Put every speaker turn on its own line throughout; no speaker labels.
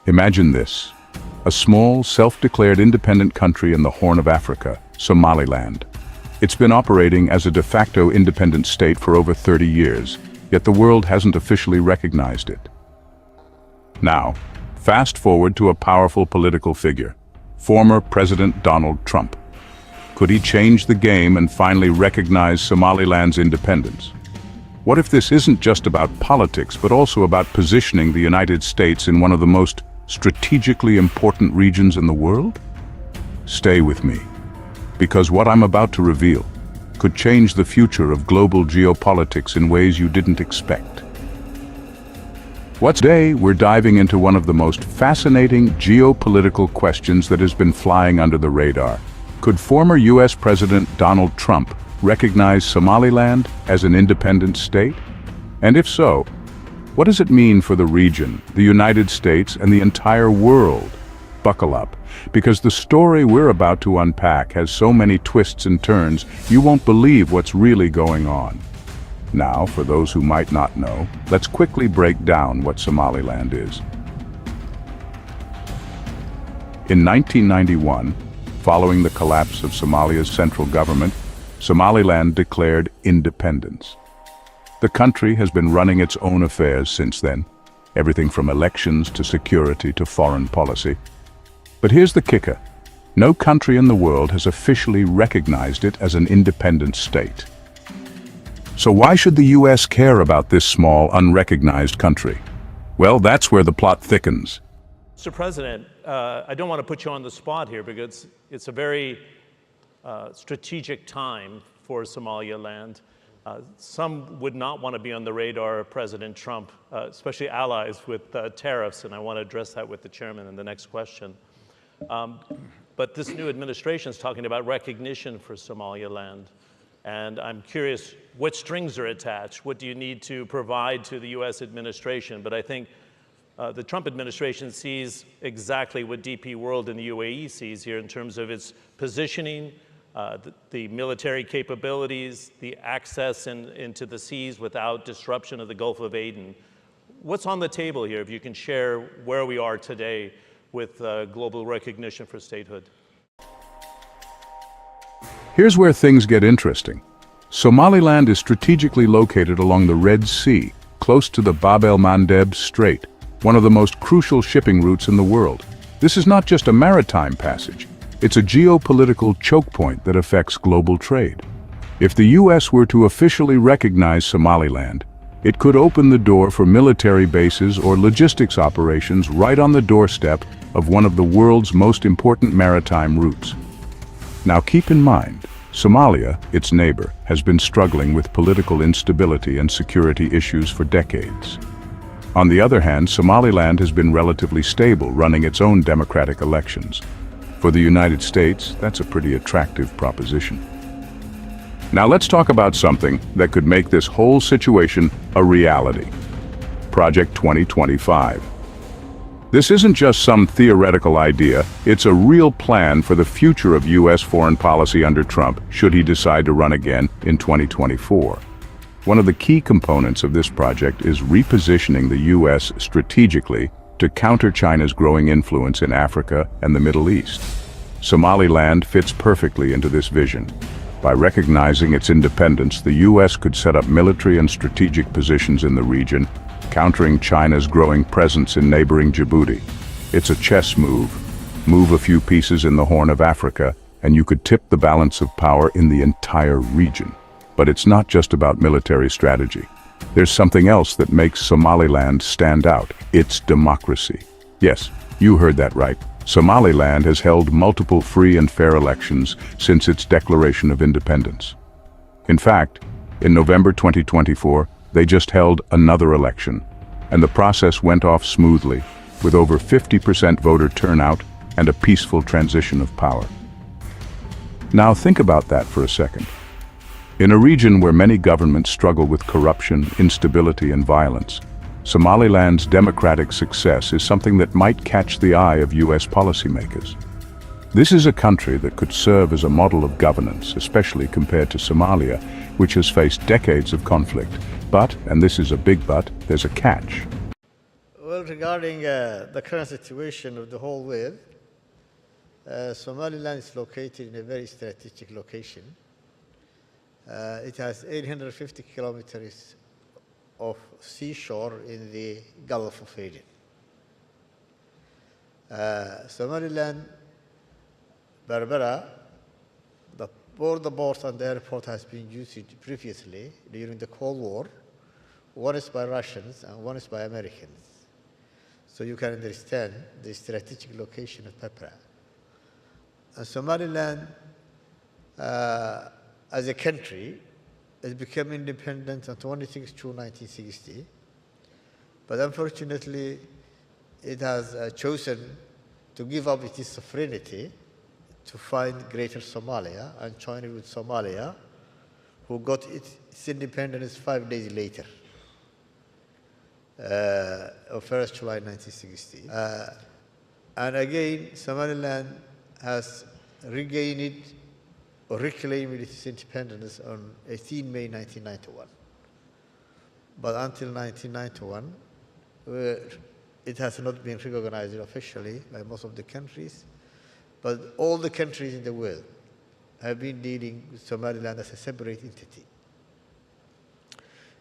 Imagine this. A small, self-declared independent country in the Horn of Africa, Somaliland. It's been operating as a de facto independent state for over 30 years, yet the world hasn't officially recognized it. Now, fast forward to a powerful political figure, former President Donald Trump. Could he change the game and finally recognize Somaliland's independence? What if this isn't just about politics, but also about positioning the United States in one of the most strategically important regions in the world? Stay with me, because what I'm about to reveal could change the future of global geopolitics in ways you didn't expect. Today, we're diving into one of the most fascinating geopolitical questions that has been flying under the radar. Could former US President Donald Trump recognize Somaliland as an independent state? And if so, what does it mean for the region, the United States, and the entire world? Buckle up, because the story we're about to unpack has so many twists and turns, you won't believe what's really going on. Now, for those who might not know, let's quickly break down what Somaliland is. In 1991, following the collapse of Somalia's central government, Somaliland declared independence. The country has been running its own affairs since then, everything from elections to security to foreign policy. But here's the kicker. No country in the world has officially recognized it as an independent state. So why should the US care about this small, unrecognized country? Well, that's where the plot thickens.
Mr. President, I don't want to put you on the spot here because it's a very strategic time for Somaliland. Some would not want to be on the radar of President Trump, especially allies with tariffs, and I want to address that with the chairman in the next question. But this new administration is talking about recognition for Somaliland, and I'm curious what strings are attached. What do you need to provide to the US administration? But I think the Trump administration sees exactly what DP World in the UAE sees here in terms of its positioning, the military capabilities, the access into the seas without disruption of the Gulf of Aden. What's on the table here, if you can share where we are today with global recognition for statehood?
Here's where things get interesting. Somaliland is strategically located along the Red Sea, close to the Bab el-Mandeb Strait, one of the most crucial shipping routes in the world. This is not just a maritime passage. It's a geopolitical choke point that affects global trade. If the US were to officially recognize Somaliland, it could open the door for military bases or logistics operations right on the doorstep of one of the world's most important maritime routes. Now keep in mind, Somalia, its neighbor, has been struggling with political instability and security issues for decades. On the other hand, Somaliland has been relatively stable, running its own democratic elections. For the United States, that's a pretty attractive proposition. Now let's talk about something that could make this whole situation a reality. Project 2025. This isn't just some theoretical idea, it's a real plan for the future of US foreign policy under Trump, should he decide to run again in 2024. One of the key components of this project is repositioning the US strategically to counter China's growing influence in Africa and the Middle East. Somaliland fits perfectly into this vision. By recognizing its independence, the US could set up military and strategic positions in the region, countering China's growing presence in neighboring Djibouti. It's a chess move. Move a few pieces in the Horn of Africa, and you could tip the balance of power in the entire region. But it's not just about military strategy. There's something else that makes Somaliland stand out. It's democracy. Yes, you heard that right. Somaliland has held multiple free and fair elections since its declaration of independence. In fact, in November 2024, they just held another election, and the process went off smoothly, with over 50% voter turnout and a peaceful transition of power. Now think about that for a second. In a region where many governments struggle with corruption, instability, and violence, Somaliland's democratic success is something that might catch the eye of US policymakers. This is a country that could serve as a model of governance, especially compared to Somalia, which has faced decades of conflict. But, and this is a big but, there's a catch.
Well, regarding the current situation of the whole world, Somaliland is located in a very strategic location. It has 850 kilometers of seashore in the Gulf of Aden. Somaliland, Berbera, the border port and the airport has been used previously during the Cold War. One is by Russians and one is by Americans. So you can understand the strategic location of Berbera. Somaliland, as a country, has become independent on 26 June 1960. But unfortunately, it has chosen to give up its sovereignty to find Greater Somalia and join it with Somalia, who got its independence 5 days later, on 1st July 1960. And again, Somaliland has regained or reclaimed its independence on 18 May 1991. But until 1991, it has not been recognized officially by most of the countries, but all the countries in the world have been dealing with Somaliland as a separate entity.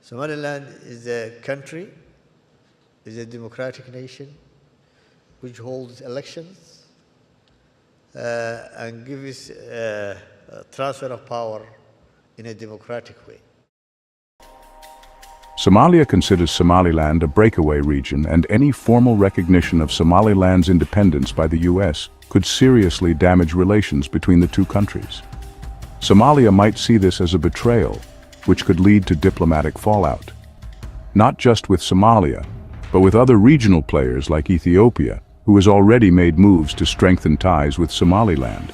Somaliland is a country, is a democratic nation, which holds elections and gives a transfer of power in a democratic way.
Somalia considers Somaliland a breakaway region, and any formal recognition of Somaliland's independence by the US could seriously damage relations between the two countries. Somalia might see this as a betrayal, which could lead to diplomatic fallout. Not just with Somalia, but with other regional players like Ethiopia, who has already made moves to strengthen ties with Somaliland.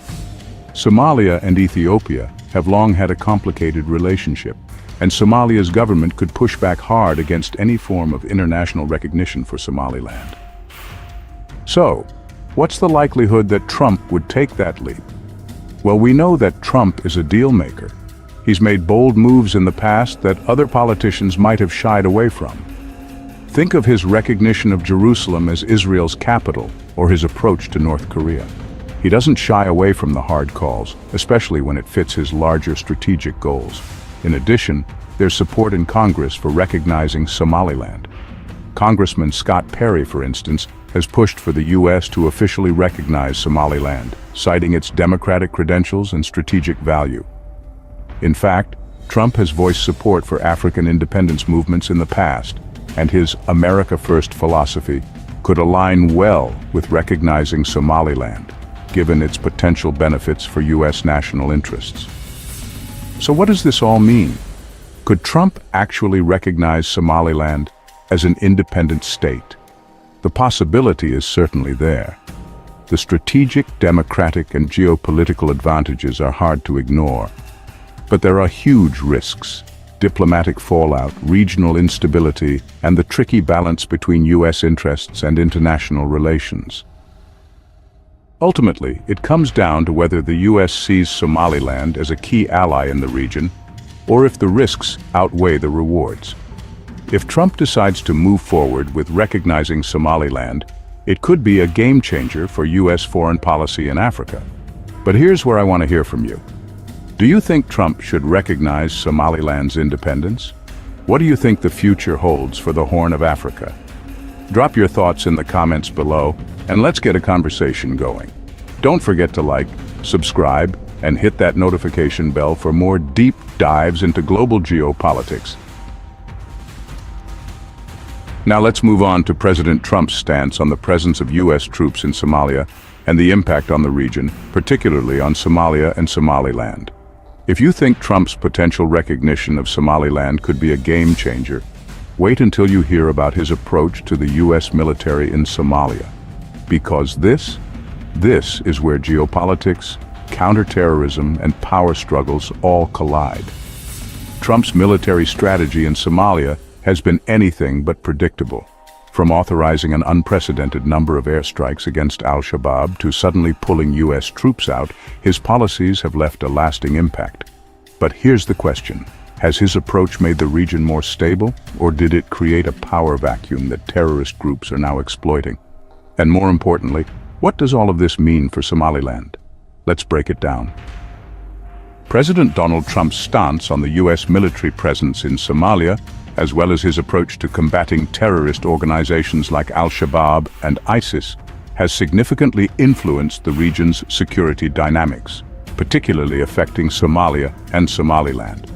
Somalia and Ethiopia have long had a complicated relationship, and Somalia's government could push back hard against any form of international recognition for Somaliland. So, what's the likelihood that Trump would take that leap? Well, we know that Trump is a deal maker. He's made bold moves in the past that other politicians might have shied away from. Think of his recognition of Jerusalem as Israel's capital, or his approach to North Korea. He doesn't shy away from the hard calls, especially when it fits his larger strategic goals. In addition, there's support in Congress for recognizing Somaliland. Congressman Scott Perry, for instance, has pushed for the US to officially recognize Somaliland, citing its democratic credentials and strategic value. In fact, Trump has voiced support for African independence movements in the past, and his America First philosophy could align well with recognizing Somaliland, given its potential benefits for US national interests. So what does this all mean? Could Trump actually recognize Somaliland as an independent state? The possibility is certainly there. The strategic, democratic, and geopolitical advantages are hard to ignore. But there are huge risks: diplomatic fallout, regional instability, and the tricky balance between US interests and international relations. Ultimately, it comes down to whether the US sees Somaliland as a key ally in the region, or if the risks outweigh the rewards. If Trump decides to move forward with recognizing Somaliland, it could be a game changer for US foreign policy in Africa. But here's where I want to hear from you. Do you think Trump should recognize Somaliland's independence? What do you think the future holds for the Horn of Africa? Drop your thoughts in the comments below, and let's get a conversation going. Don't forget to like, subscribe, and hit that notification bell for more deep dives into global geopolitics. Now let's move on to President Trump's stance on the presence of US troops in Somalia and the impact on the region, particularly on Somalia and Somaliland. If you think Trump's potential recognition of Somaliland could be a game changer, wait until you hear about his approach to the US military in Somalia. Because this is where geopolitics, counterterrorism, and power struggles all collide. Trump's military strategy in Somalia has been anything but predictable. From authorizing an unprecedented number of airstrikes against al-Shabaab to suddenly pulling US troops out, his policies have left a lasting impact. But here's the question: Has his approach made the region more stable, or did it create a power vacuum that terrorist groups are now exploiting? And more importantly, what does all of this mean for Somaliland? Let's break it down. President Donald Trump's stance on the U.S. military presence in Somalia, as well as his approach to combating terrorist organizations like Al-Shabaab and ISIS, has significantly influenced the region's security dynamics, particularly affecting Somalia and Somaliland.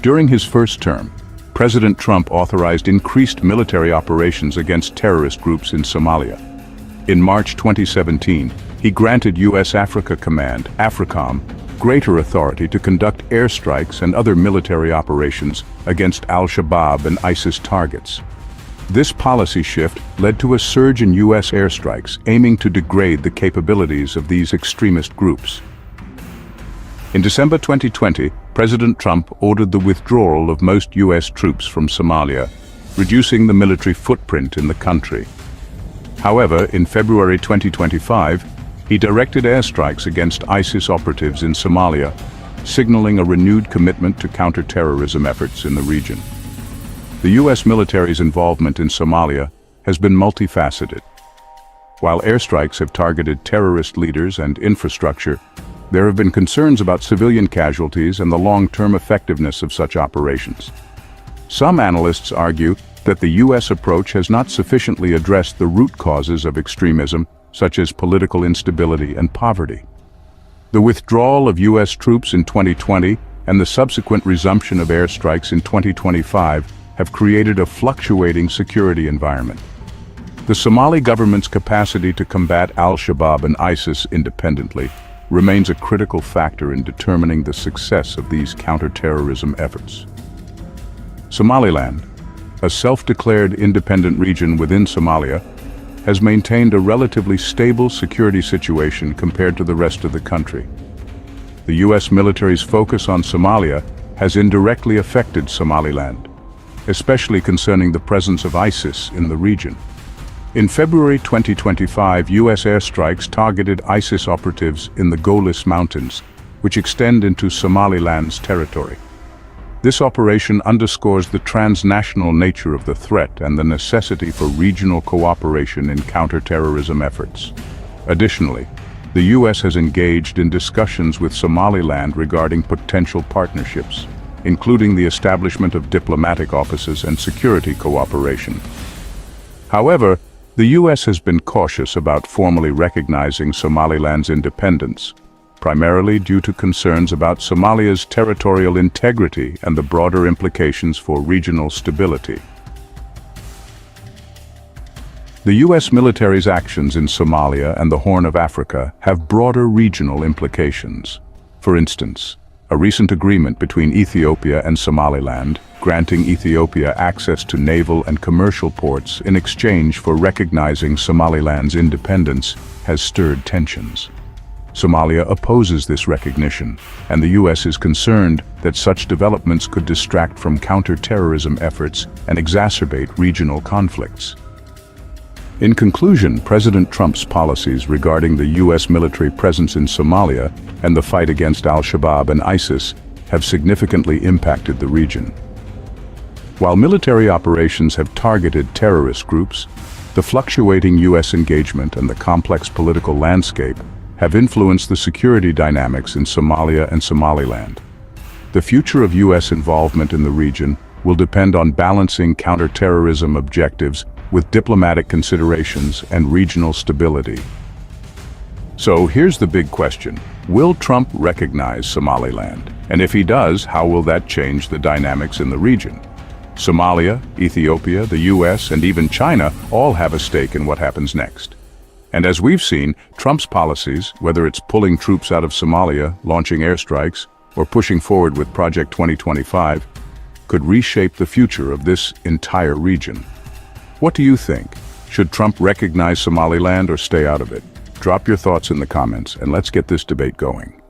During his first term, President Trump authorized increased military operations against terrorist groups in Somalia. In March 2017, he granted U.S. Africa Command, AFRICOM, greater authority to conduct airstrikes and other military operations against Al-Shabaab and ISIS targets. This policy shift led to a surge in U.S. airstrikes aiming to degrade the capabilities of these extremist groups. In December 2020, President Trump ordered the withdrawal of most U.S. troops from Somalia, reducing the military footprint in the country. However, in February 2025, he directed airstrikes against ISIS operatives in Somalia, signaling a renewed commitment to counter-terrorism efforts in the region. The U.S. military's involvement in Somalia has been multifaceted. While airstrikes have targeted terrorist leaders and infrastructure, there have been concerns about civilian casualties and the long-term effectiveness of such operations. Some analysts argue that the U.S. approach has not sufficiently addressed the root causes of extremism, such as political instability and poverty. The withdrawal of U.S. troops in 2020 and the subsequent resumption of airstrikes in 2025 have created a fluctuating security environment. The Somali government's capacity to combat Al-Shabaab and ISIS independently remains a critical factor in determining the success of these counter-terrorism efforts. Somaliland, a self-declared independent region within Somalia, has maintained a relatively stable security situation compared to the rest of the country. The U.S. military's focus on Somalia has indirectly affected Somaliland, especially concerning the presence of ISIS in the region. In February 2025, U.S. airstrikes targeted ISIS operatives in the Golis Mountains, which extend into Somaliland's territory. This operation underscores the transnational nature of the threat and the necessity for regional cooperation in counter-terrorism efforts. Additionally, the U.S. has engaged in discussions with Somaliland regarding potential partnerships, including the establishment of diplomatic offices and security cooperation. However, the U.S. has been cautious about formally recognizing Somaliland's independence, primarily due to concerns about Somalia's territorial integrity and the broader implications for regional stability. The U.S. military's actions in Somalia and the Horn of Africa have broader regional implications. For instance, a recent agreement between Ethiopia and Somaliland, granting Ethiopia access to naval and commercial ports in exchange for recognizing Somaliland's independence, has stirred tensions. Somalia opposes this recognition, and the U.S. is concerned that such developments could distract from counter-terrorism efforts and exacerbate regional conflicts. In conclusion, President Trump's policies regarding the U.S. military presence in Somalia and the fight against Al-Shabaab and ISIS have significantly impacted the region. While military operations have targeted terrorist groups, the fluctuating U.S. engagement and the complex political landscape have influenced the security dynamics in Somalia and Somaliland. The future of U.S. involvement in the region will depend on balancing counter-terrorism objectives with diplomatic considerations and regional stability. So here's the big question. Will Trump recognize Somaliland? And if he does, how will that change the dynamics in the region? Somalia, Ethiopia, the U.S., and even China all have a stake in what happens next. And as we've seen, Trump's policies, whether it's pulling troops out of Somalia, launching airstrikes, or pushing forward with Project 2025, could reshape the future of this entire region. What do you think? Should Trump recognize Somaliland or stay out of it? Drop your thoughts in the comments and let's get this debate going.